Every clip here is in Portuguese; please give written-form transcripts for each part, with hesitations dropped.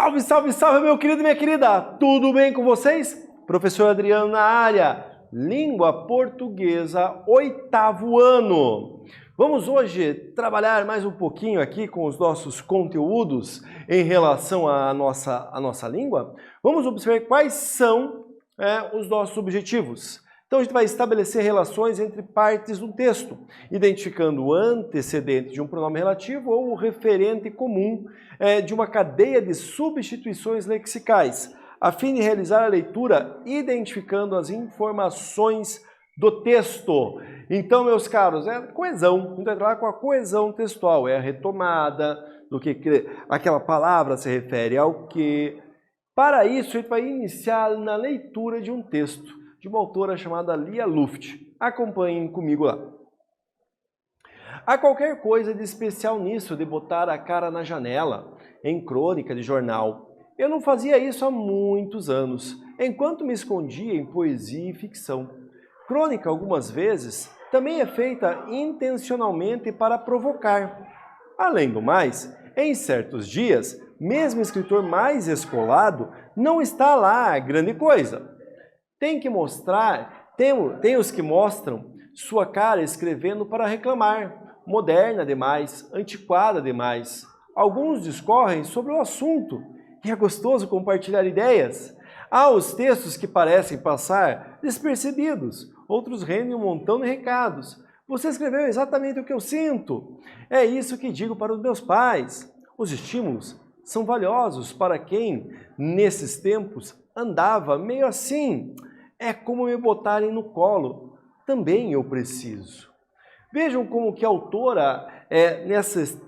Salve, salve, salve, meu querido e minha querida! Tudo bem com vocês? Professor Adriano na área, língua portuguesa, 8º ano. Vamos hoje trabalhar mais um pouquinho aqui com os nossos conteúdos em relação à nossa língua. Vamos observar quais são os nossos objetivos. Então a gente vai estabelecer relações entre partes do texto, identificando o antecedente de um pronome relativo ou o referente comum de uma cadeia de substituições lexicais, a fim de realizar a leitura identificando as informações do texto. Então, meus caros, é coesão. A gente vai trabalhar com a coesão textual, é a retomada do que aquela palavra se refere ao que. Para isso, a gente vai iniciar na leitura de um texto de uma autora chamada Lia Luft. Acompanhem comigo lá. Há qualquer coisa de especial nisso de botar a cara na janela, em crônica de jornal. Eu não fazia isso há muitos anos, enquanto me escondia em poesia e ficção. Crônica, algumas vezes, também é feita intencionalmente para provocar. Além do mais, em certos dias, mesmo o escritor mais escolado não está lá grande coisa. Tem os que mostram sua cara escrevendo para reclamar, moderna demais, antiquada demais. Alguns discorrem sobre o assunto e é gostoso compartilhar ideias. Há os textos que parecem passar despercebidos, outros rendem um montão de recados. Você escreveu exatamente o que eu sinto. É isso que digo para os meus pais. Os estímulos são valiosos para quem, nesses tempos, andava meio assim. É como me botarem no colo. Também eu preciso. Vejam como que a autora,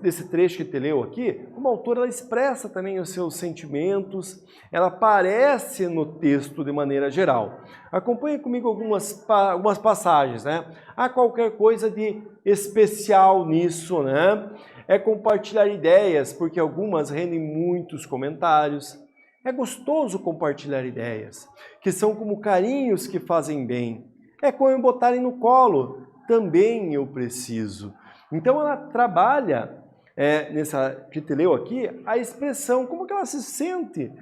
nesse trecho que te leu aqui, uma autora ela expressa também os seus sentimentos, ela aparece no texto de maneira geral. Acompanhe comigo algumas passagens, né? Há qualquer coisa de especial nisso, né? É compartilhar ideias, porque algumas rendem muitos comentários. É gostoso compartilhar ideias, que são como carinhos que fazem bem. É como me botarem no colo, também eu preciso. Então ela trabalha, nessa que te leu aqui, a expressão, como que ela se sente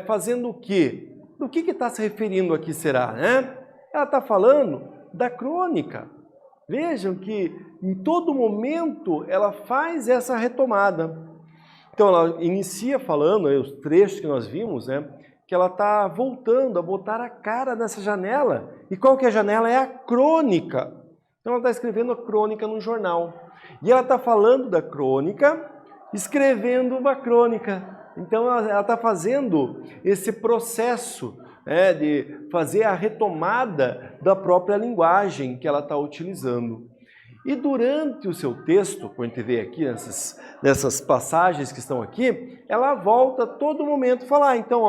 fazendo o quê? Do que está se referindo aqui será, né? Ela está falando da crônica. Vejam que em todo momento ela faz essa retomada. Então ela inicia falando, os trechos que nós vimos, né, que ela está voltando a botar a cara nessa janela. E qual que é a janela? É a crônica. Então ela está escrevendo a crônica no jornal. E ela está falando da crônica, escrevendo uma crônica. Então ela está fazendo esse processo de fazer a retomada da própria linguagem que ela está utilizando. E durante o seu texto, como a gente vê aqui nessas passagens que estão aqui, ela volta a todo momento a falar, então,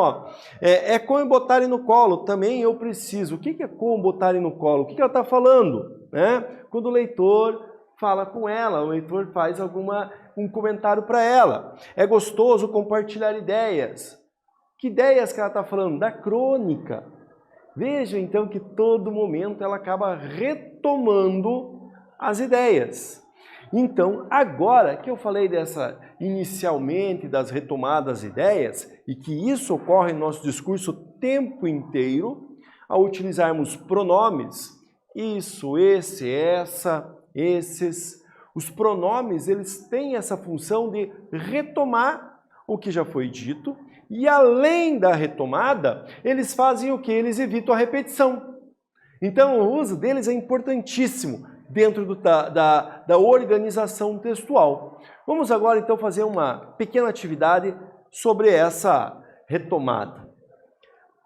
é como botarem no colo, também eu preciso. O que é como botarem no colo? O que ela está falando? Quando o leitor fala com ela, o leitor faz um comentário para ela. É gostoso compartilhar ideias. Que ideias que ela está falando? Da crônica. Veja, então, que todo momento ela acaba retomando as ideias. Então, agora que eu falei inicialmente das retomadas ideias, e que isso ocorre no nosso discurso o tempo inteiro, ao utilizarmos pronomes, isso, esse, essa, esses, os pronomes, eles têm essa função de retomar o que já foi dito, e além da retomada, eles fazem o que? Eles evitam a repetição. Então, o uso deles é importantíssimo dentro da organização textual. Vamos agora, então, fazer uma pequena atividade sobre essa retomada.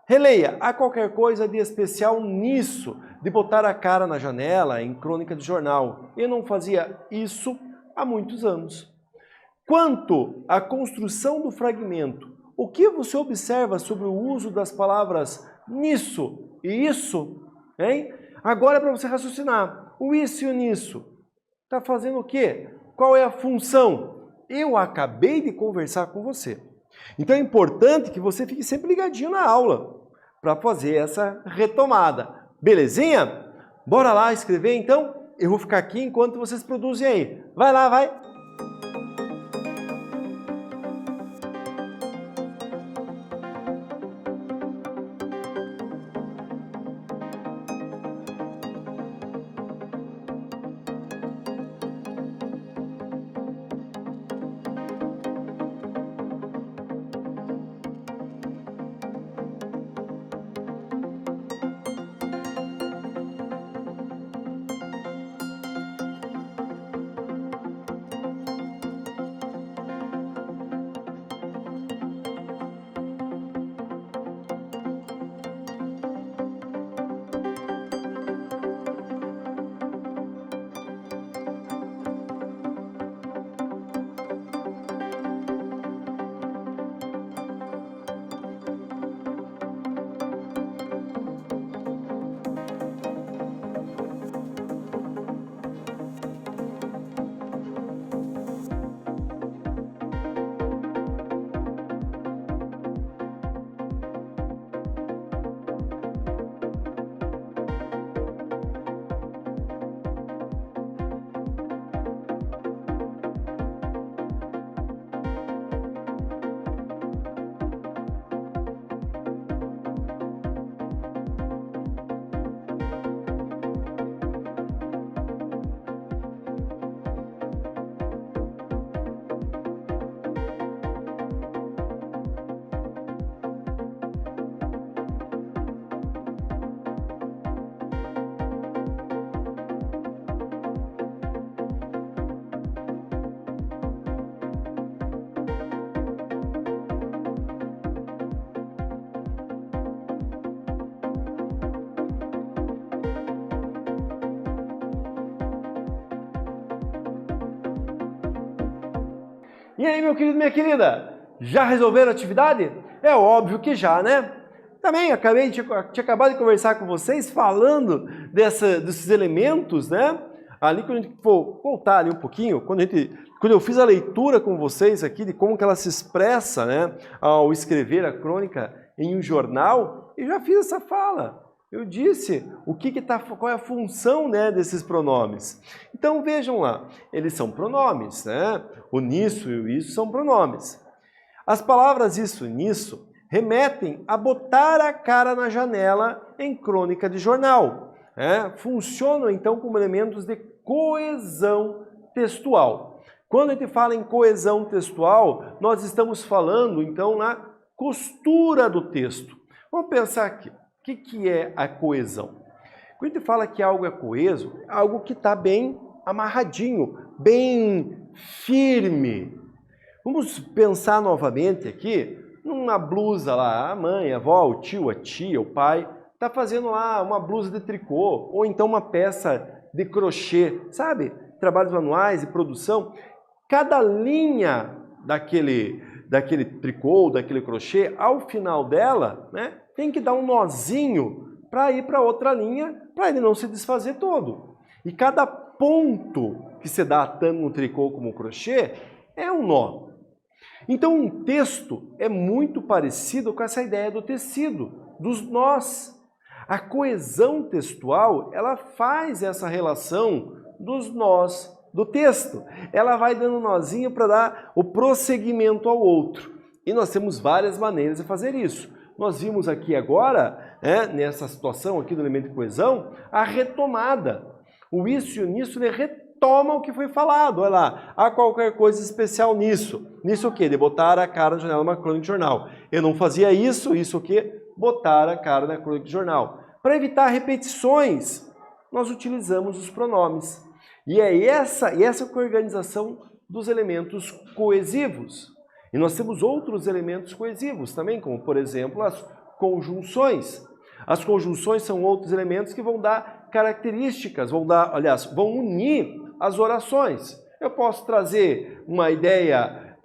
Releia, há qualquer coisa de especial nisso, de botar a cara na janela em crônica de jornal. Eu não fazia isso há muitos anos. Quanto à construção do fragmento, o que você observa sobre o uso das palavras nisso e isso? Hein? Agora é para você raciocinar. O isso e o nisso. Está fazendo o quê? Qual é a função? Eu acabei de conversar com você. Então é importante que você fique sempre ligadinho na aula para fazer essa retomada. Belezinha? Bora lá escrever então? Eu vou ficar aqui enquanto vocês produzem aí. Vai lá, vai! E aí, meu querido, minha querida, já resolveram a atividade? É óbvio que já, né? Também tinha acabado de conversar com vocês falando desses elementos, né? Ali, quando a gente for voltar ali um pouquinho, quando eu fiz a leitura com vocês aqui de como que ela se expressa, né, ao escrever a crônica em um jornal, eu já fiz essa fala. Eu disse qual é a função, né, desses pronomes. Então vejam lá, eles são pronomes, né? O nisso e o isso são pronomes. As palavras isso e nisso remetem a botar a cara na janela em crônica de jornal. Funcionam então como elementos de coesão textual. Quando a gente fala em coesão textual, nós estamos falando então na costura do texto. Vamos pensar aqui. O que é a coesão? Quando a gente fala que algo é coeso, é algo que está bem amarradinho, bem firme. Vamos pensar novamente aqui numa blusa lá, a mãe, a avó, o tio, a tia, o pai, está fazendo lá uma blusa de tricô, ou então uma peça de crochê, sabe? Trabalhos manuais e produção. Cada linha daquele tricô, daquele crochê, ao final dela, né, tem que dar um nozinho para ir para outra linha, para ele não se desfazer todo. E cada ponto que se dá tanto no tricô como no crochê é um nó. Então um texto é muito parecido com essa ideia do tecido, dos nós. A coesão textual, ela faz essa relação dos nós do texto. Ela vai dando nozinho para dar o prosseguimento ao outro. E nós temos várias maneiras de fazer isso. Nós vimos aqui agora, nessa situação aqui do elemento de coesão, a retomada. O isso e o nisso, ele retoma o que foi falado. Olha lá, há qualquer coisa especial nisso. Nisso o quê? De botar a cara na janela de uma crônica de jornal. Eu não fazia isso o quê? Botar a cara na crônica de jornal. Para evitar repetições, nós utilizamos os pronomes. E é essa organização dos elementos coesivos. E nós temos outros elementos coesivos também, como, por exemplo, as conjunções. As conjunções são outros elementos que vão dar características, vão unir as orações. Eu posso trazer uma ideia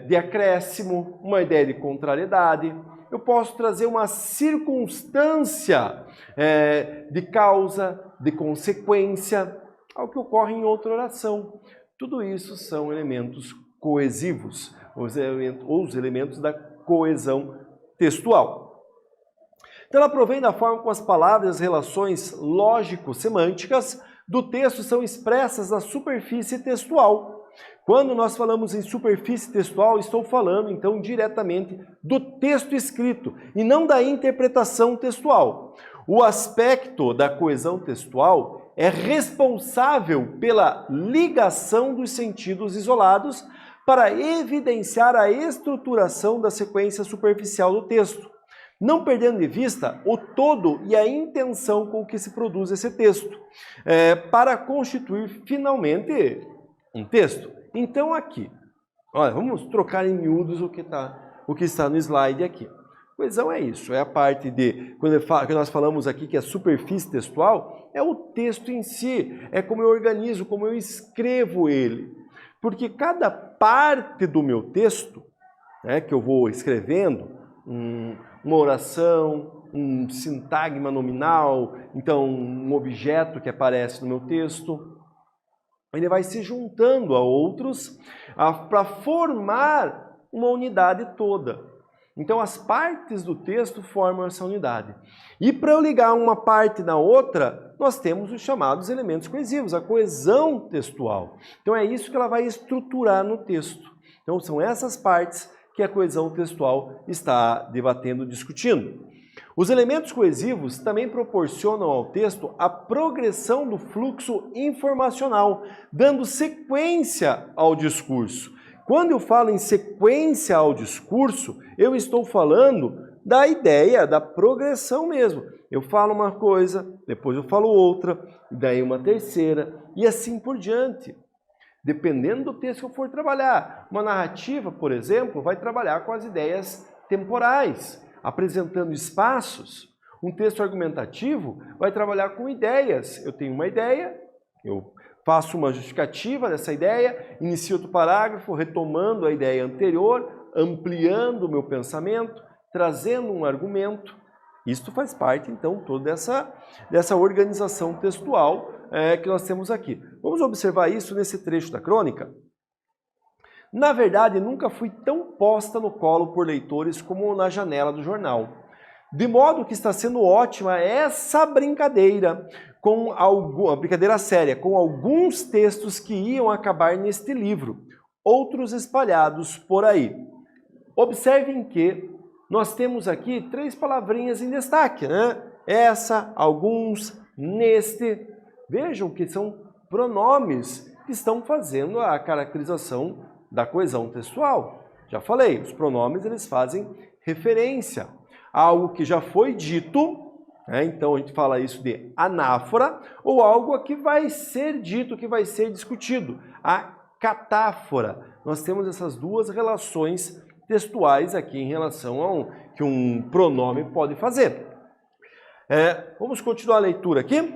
de acréscimo, uma ideia de contrariedade. Eu posso trazer uma circunstância de causa, de consequência, ao que ocorre em outra oração. Tudo isso são elementos coesivos, os elementos da coesão textual. Então ela provém da forma como as palavras e as relações lógico-semânticas do texto são expressas na superfície textual. Quando nós falamos em superfície textual, estou falando então diretamente do texto escrito e não da interpretação textual. O aspecto da coesão textual é responsável pela ligação dos sentidos isolados para evidenciar a estruturação da sequência superficial do texto, não perdendo de vista o todo e a intenção com que se produz esse texto, para constituir finalmente um texto. Então aqui, olha, vamos trocar em miúdos o que está no slide aqui. Coesão é isso, é a parte de, que nós falamos aqui que a superfície textual é o texto em si, é como eu organizo, como eu escrevo ele. Porque cada parte do meu texto, que eu vou escrevendo, uma oração, um sintagma nominal, então um objeto que aparece no meu texto, ele vai se juntando a outros para formar uma unidade toda. Então as partes do texto formam essa unidade. E para eu ligar uma parte na outra, nós temos os chamados elementos coesivos, a coesão textual. Então é isso que ela vai estruturar no texto. Então são essas partes que a coesão textual está debatendo, discutindo. Os elementos coesivos também proporcionam ao texto a progressão do fluxo informacional, dando sequência ao discurso. Quando eu falo em sequência ao discurso, eu estou falando da ideia, da progressão mesmo. Eu falo uma coisa, depois eu falo outra, daí uma terceira, e assim por diante. Dependendo do texto que eu for trabalhar. Uma narrativa, por exemplo, vai trabalhar com as ideias temporais, apresentando espaços. Um texto argumentativo vai trabalhar com ideias. Eu tenho uma ideia, eu faço uma justificativa dessa ideia, inicio outro parágrafo retomando a ideia anterior, ampliando o meu pensamento, trazendo um argumento. Isto faz parte, então, toda dessa organização textual que nós temos aqui. Vamos observar isso nesse trecho da crônica? Na verdade, nunca fui tão posta no colo por leitores como na janela do jornal. De modo que está sendo ótima essa brincadeira, a brincadeira séria, com alguns textos que iam acabar neste livro, outros espalhados por aí. Observem que nós temos aqui 3 palavrinhas em destaque, né? Essa, alguns, neste. Vejam que são pronomes que estão fazendo a caracterização da coesão textual. Já falei, os pronomes eles fazem referência a algo que já foi dito, né? Então a gente fala isso de anáfora, ou algo que vai ser dito, que vai ser discutido, a catáfora. Nós temos essas duas relações textuais aqui em relação ao que um pronome pode fazer. Vamos continuar a leitura aqui?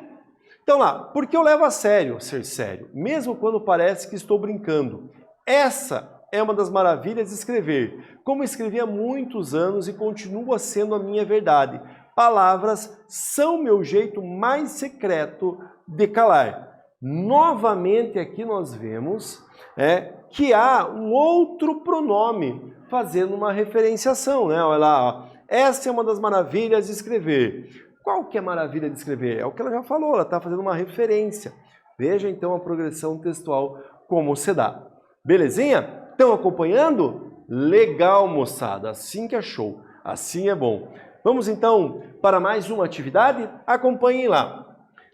Então lá, porque eu levo a sério ser sério, mesmo quando parece que estou brincando. Essa é uma das maravilhas de escrever, como escrevi há muitos anos e continua sendo a minha verdade. Palavras são meu jeito mais secreto de calar. Novamente aqui nós vemos que há um outro pronome fazendo uma referenciação, né? Olha lá, ó. Essa é uma das maravilhas de escrever. Qual que é a maravilha de escrever? É o que ela já falou, ela está fazendo uma referência. Veja então a progressão textual como se dá. Belezinha? Estão acompanhando? Legal, moçada. Assim que é show. Assim é bom. Vamos então para mais uma atividade? Acompanhem lá.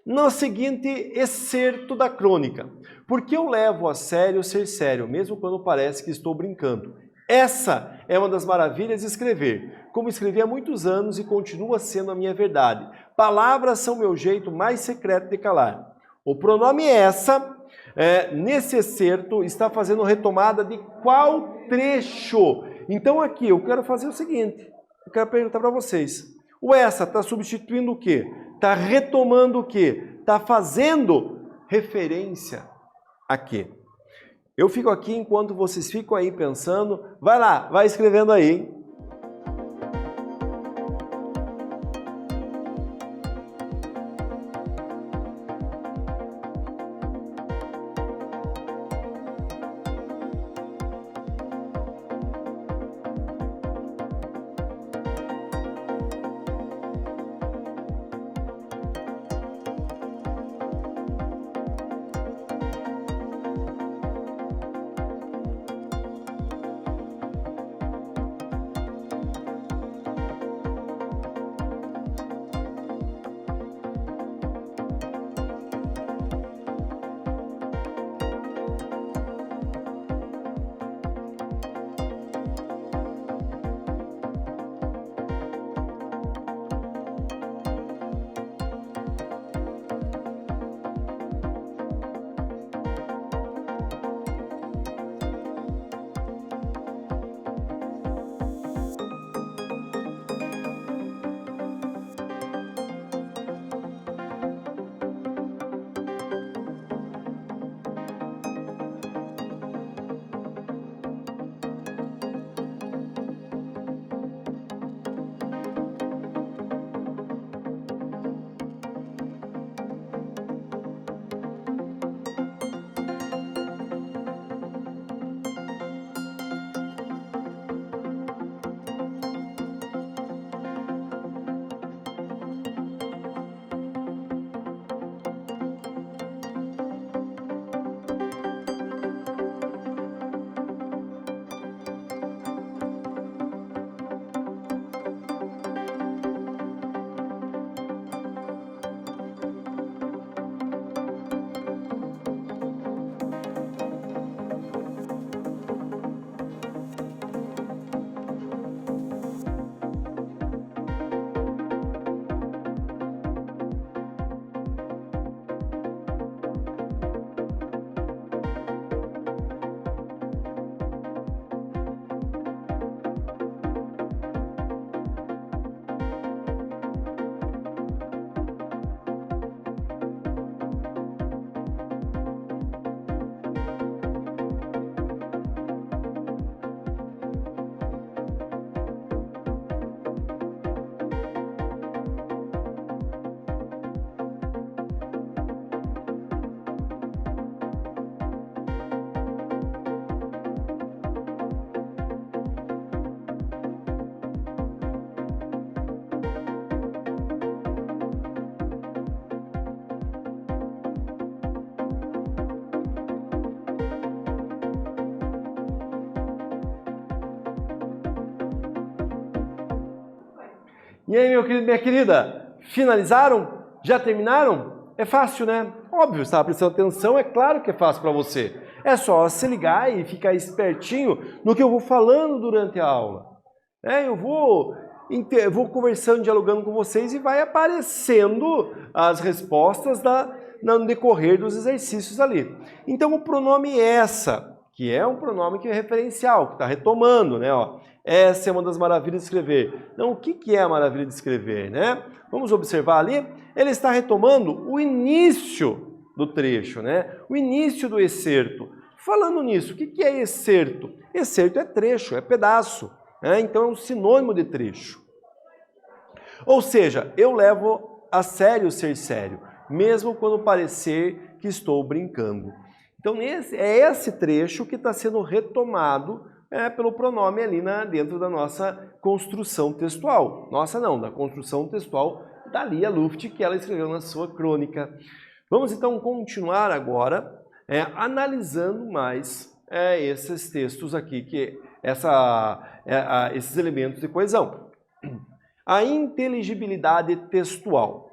No seguinte excerto da crônica. Porque eu levo a sério ser sério, mesmo quando parece que estou brincando. Essa é uma das maravilhas de escrever, como escrevi há muitos anos e continua sendo a minha verdade. Palavras são meu jeito mais secreto de calar. O pronome essa, nesse excerto, está fazendo retomada de qual trecho? Então aqui eu quero fazer o seguinte, eu quero perguntar para vocês. O essa está substituindo o quê? Está retomando o quê? Está fazendo referência a quê? Eu fico aqui enquanto vocês ficam aí pensando. Vai lá, vai escrevendo aí, hein? E aí, meu querido, minha querida, finalizaram? Já terminaram? É fácil, né? Óbvio, estava prestando atenção, é claro que é fácil para você. É só se ligar e ficar espertinho no que eu vou falando durante a aula. Eu vou conversando, dialogando com vocês e vai aparecendo as respostas no decorrer dos exercícios ali. Então, o pronome essa, que é um pronome que é referencial, que está retomando, né? Ó, essa é uma das maravilhas de escrever. Então, o que é a maravilha de escrever, né? Vamos observar ali, ele está retomando o início do trecho, né? O início do excerto. Falando nisso, o que é excerto? Excerto é trecho, é pedaço, né? Então é um sinônimo de trecho. Ou seja, eu levo a sério ser sério, mesmo quando parecer que estou brincando. Então é esse trecho que está sendo retomado pelo pronome ali dentro da nossa construção textual. Nossa não, da construção textual da Lia Luft, que ela escreveu na sua crônica. Vamos então continuar agora analisando mais esses textos aqui, esses elementos de coesão. A inteligibilidade textual.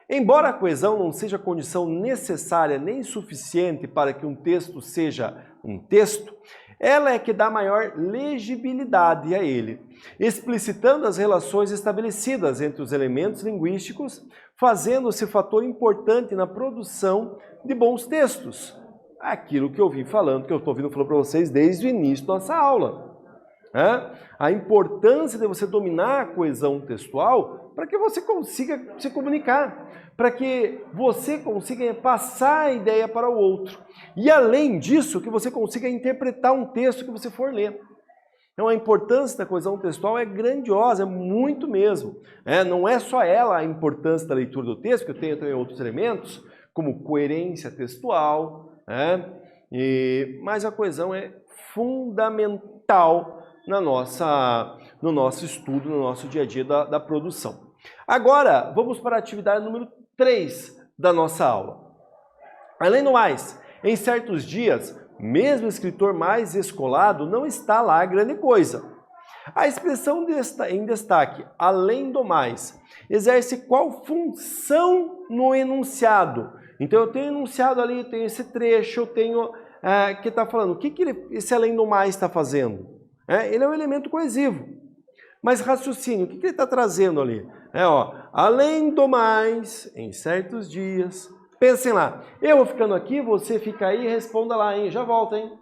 Embora a coesão não seja condição necessária nem suficiente para que um texto seja um texto, ela é que dá maior legibilidade a ele, explicitando as relações estabelecidas entre os elementos linguísticos, fazendo-se fator importante na produção de bons textos. Aquilo que eu vim falando, que eu estou vindo falando para vocês desde o início da nossa aula. A importância de você dominar a coesão textual para que você consiga se comunicar, para que você consiga passar a ideia para o outro. E além disso, que você consiga interpretar um texto que você for ler. Então a importância da coesão textual é grandiosa, é muito mesmo. Não é só ela a importância da leitura do texto, que eu tenho também outros elementos, como coerência textual, mas a coesão é fundamental no nosso estudo, no nosso dia a dia da produção. Agora, vamos para a atividade número 3 da nossa aula. Além do mais, em certos dias, mesmo o escritor mais escolado não está lá grande coisa. A expressão em destaque, além do mais, exerce qual função no enunciado? Então eu tenho enunciado ali, eu tenho esse trecho, eu tenho que está falando. O que esse além do mais está fazendo? Ele é um elemento coesivo. Mas raciocínio, o que ele está trazendo ali? Além do mais, em certos dias. Pensem lá, eu vou ficando aqui, você fica aí, responda lá, hein? Já volto, hein?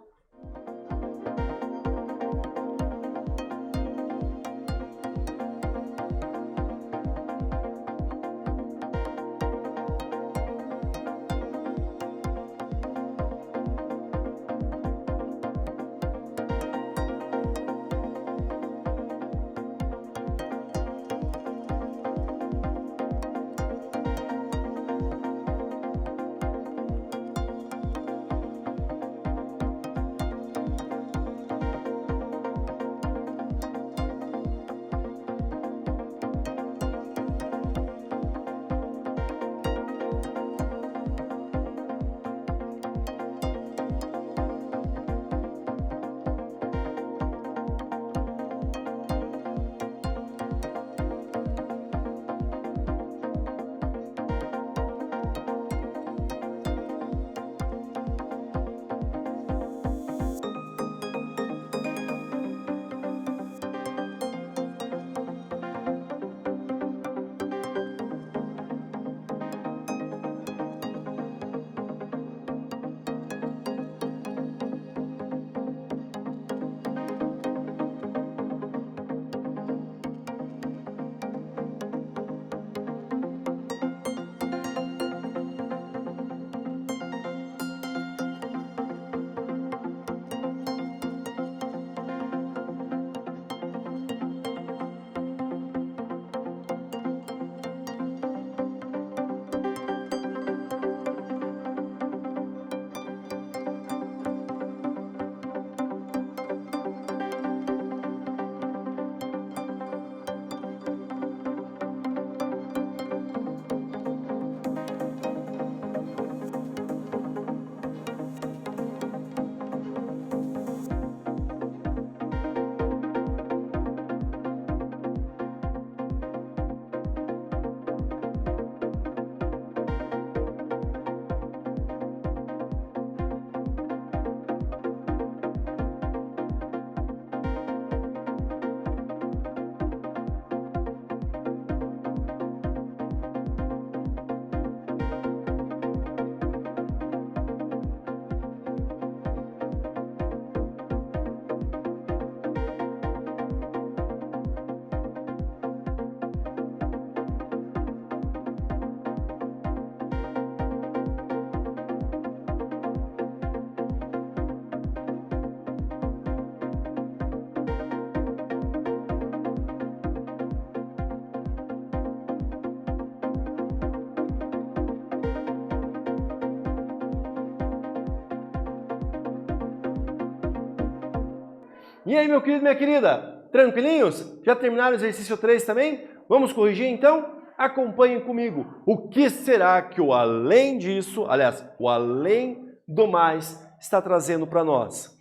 E aí, meu querido, minha querida? Tranquilinhos? Já terminaram o exercício 3 também? Vamos corrigir então? Acompanhem comigo. O que será que o além disso, aliás, o além do mais está trazendo para nós?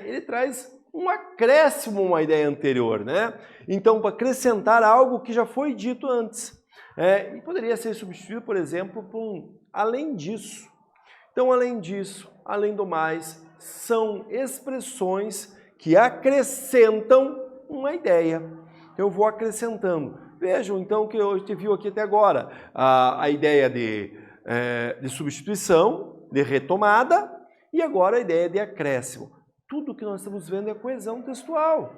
Ele traz um acréscimo a uma ideia anterior, né? Então, para acrescentar algo que já foi dito antes. E poderia ser substituído, por exemplo, por um além disso. Então, além disso, além do mais, são expressões que acrescentam uma ideia. Eu vou acrescentando. Vejam, então, que a gente viu aqui até agora. A ideia de substituição, de retomada, e agora a ideia de acréscimo. Tudo que nós estamos vendo é coesão textual.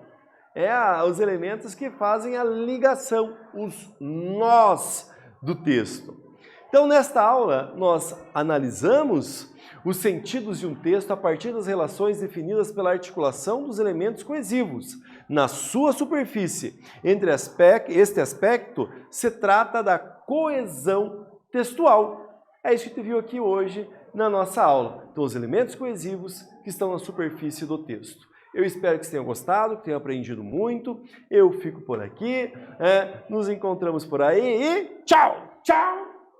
Os elementos que fazem a ligação, os nós do texto. Então, nesta aula, nós analisamos os sentidos de um texto a partir das relações definidas pela articulação dos elementos coesivos. Na sua superfície, este aspecto se trata da coesão textual. É isso que a gente viu aqui hoje na nossa aula. Então, os elementos coesivos que estão na superfície do texto. Eu espero que vocês tenham gostado, que tenham aprendido muito. Eu fico por aqui. Nos encontramos por aí e tchau, tchau,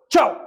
tchau!